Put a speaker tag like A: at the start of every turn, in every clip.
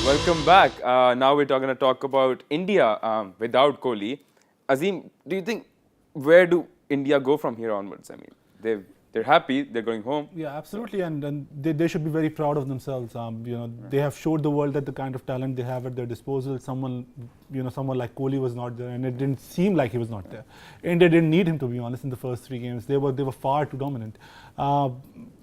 A: Welcome back. Now we're going to talk about India without Kohli. Azim, do you think where do India go from here onwards? I mean, they're happy, they're going home.
B: Yeah, absolutely, and they should be very proud of themselves. They have showed the world that the kind of talent they have at their disposal. Someone like Kohli was not there, and it didn't seem like he was not there. India didn't need him, to be honest. In the first 3 games, they were far too dominant.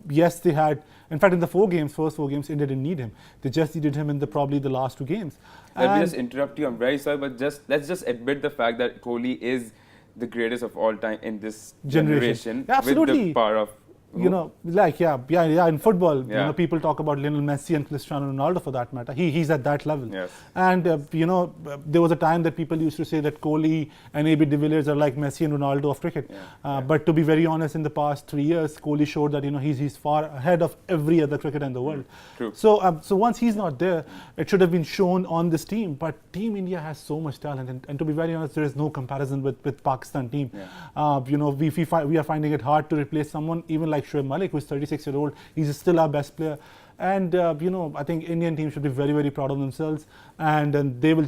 B: Yes, they had. In fact, in the first four games, India didn't need him. They just needed him in probably the last 2 games.
A: Let me just interrupt you. I'm very sorry, but let's just admit the fact that Kohli is the greatest of all time in this generation.
B: Yeah, absolutely.
A: With the power of
B: in football,
A: Yeah.
B: People talk about Lionel Messi and Cristiano Ronaldo for that matter. He's at that level.
A: Yes.
B: And there was a time that people used to say that Kohli and AB de Villiers are like Messi and Ronaldo of cricket. But to be very honest, in the past 3 years, Kohli showed that he's far ahead of every other cricketer in the world.
A: True.
B: So once he's not there, it should have been shown on this team. But Team India has so much talent, and to be very honest, there is no comparison with Pakistan team. We are finding it hard to replace someone even like Shoaib Malik, who is 36-year-old. He's still our best player. And, I think Indian team should be very, very proud of themselves. And they will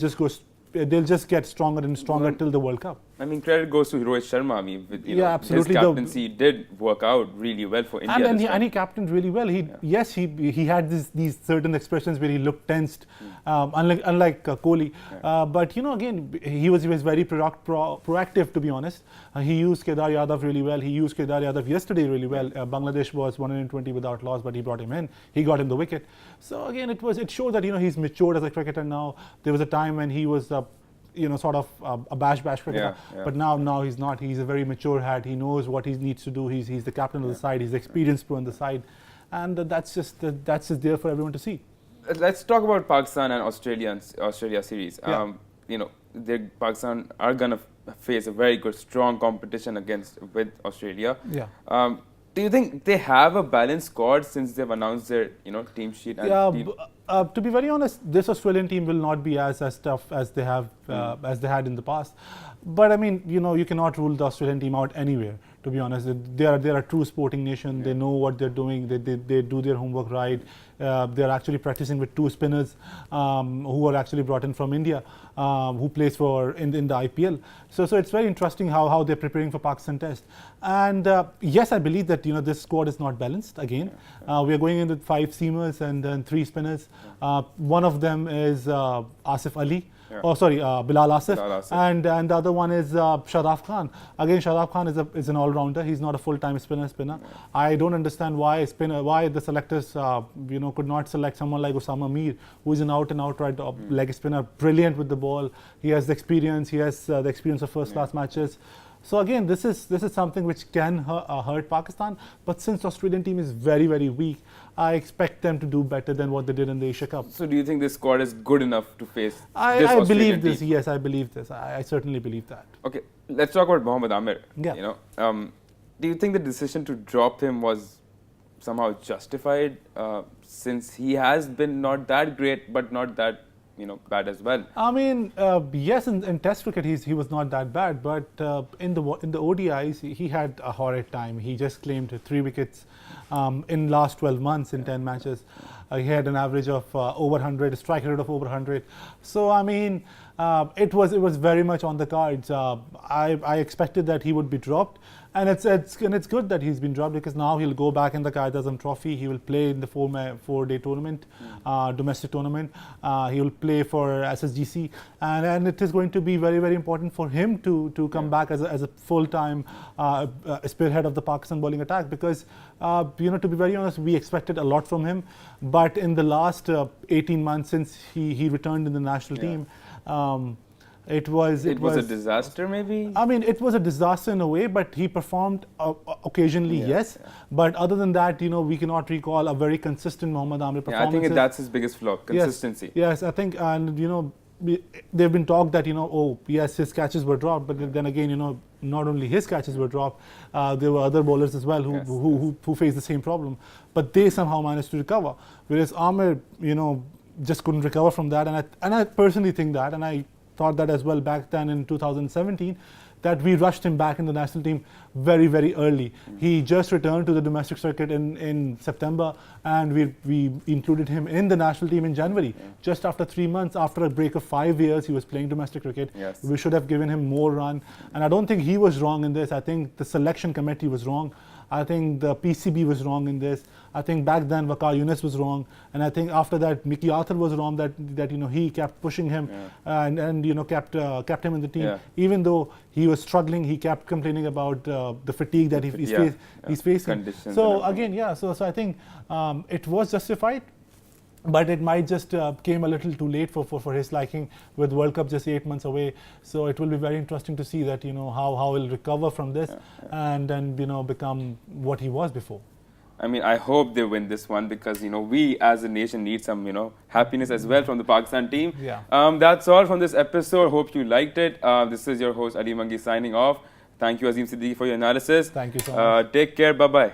B: they'll just get stronger and stronger till the World Cup.
A: I mean, credit goes to Rohit Sharma. I mean,
B: absolutely.
A: His captaincy did work out really well for India.
B: And he captained really well. He had these certain expressions where he looked tensed, unlike Kohli. But again, he was very proactive, to be honest. He used Kedar Yadav really well. He used Kedar Yadav yesterday really well. Bangladesh was 120 without loss, but he brought him in. He got him the wicket. So again, it showed that he's matured as a cricketer now. There was a time when he was sort of a bash cricketer. But now he's not. He's a very mature hat. He knows what he needs to do. He's the captain of the side. He's the experienced pro on the side, and that's just there for everyone to see.
A: Let's talk about Pakistan and Australia series. Pakistan are gonna face a very good, strong competition with Australia.
B: Yeah.
A: Do you think they have a balanced squad since they've announced their team sheet? And
B: to be very honest, this Australian team will not be as tough as they have as they had in the past. But I mean, you cannot rule the Australian team out anywhere. To be honest, they are a true sporting nation. They know what they're doing. They do their homework right. They're actually practicing with 2 spinners who are actually brought in from India, who plays in the IPL. So it's very interesting how they're preparing for Pakistan Test. And yes, I believe that this squad is not balanced again. We are going in with 5 seamers and then 3 spinners. One of them is Asif Ali.
A: Yeah.
B: Bilal Asif. And the other one is Shadaf Khan. Again, Shadaf Khan is an all-rounder. He's not a full-time spinner. Yeah. I don't understand why the selectors could not select someone like Osama Mir, who is an out-and-out right leg spinner, brilliant with the ball. He has the experience. He has the experience of first-class matches. So again, this is something which can hurt Pakistan. But since the Australian team is very, very weak, I expect them to do better than what they did in the Asia Cup.
A: So do you think this squad is good enough to face this
B: I believe this.
A: team?
B: Yes, I believe this. I certainly believe that.
A: Okay, let's talk about Mohammad Amir.
B: Yeah.
A: Do you think the decision to drop him was somehow justified, since he has been not that great, but not that bad as well?
B: I mean, yes, in Test cricket he was not that bad, but in the ODIs he had a horrid time. He just claimed 3 wickets in last 12 months in 10 matches. He had an average of over 100, a strike rate of over 100. So I mean, it was very much on the cards. I expected that he would be dropped, and it's good that he's been dropped, because now he'll go back in the Qaid Azam Trophy. He will play in the 4-day tournament, domestic tournament. He will play for SSGC, and it is going to be very, very important for him to come back as a full-time spearhead of the Pakistan bowling attack, because to be very honest, we expected a lot from him, but in the last 18 months since he returned in the national team, it was
A: a disaster, maybe?
B: I mean, it was a disaster in a way, but he performed occasionally, yes. But other than that, we cannot recall a very consistent Mohammad Amir performance.
A: I think that's his biggest flaw, consistency.
B: Yes, I think, and they've been talked that his catches were dropped, but then again, not only his catches were dropped, there were other bowlers as well who faced the same problem, but they somehow managed to recover. Whereas Amir, just couldn't recover from that, and I personally think that, and I thought that as well back then in 2017, that we rushed him back in the national team very, very early. He just returned to the domestic circuit in September, and we included him in the national team in January. Just after 3 months, after a break of 5 years, he was playing domestic cricket.
A: Yes.
B: We should have given him more run. And I don't think he was wrong in this. I think the selection committee was wrong. I think the PCB was wrong in this. I think back then Waqar Younis was wrong, and I think after that Mickey Arthur was wrong that he kept pushing him and kept him in the team.
A: Yeah.
B: Even though he was struggling, he kept complaining about the fatigue that he's facing.
A: Conditions
B: So
A: and
B: again, so I think it was justified. But it might just came a little too late for his liking, with World Cup just 8 months away. So it will be very interesting to see that how he'll recover from this and then become what he was before.
A: I mean, I hope they win this one because we as a nation need some happiness as well from the Pakistan team.
B: Yeah.
A: That's all from this episode. Hope you liked it. This is your host Ali Mangi signing off. Thank you, Azim Siddiqui, for your analysis.
B: Thank you so much.
A: Take care. Bye bye.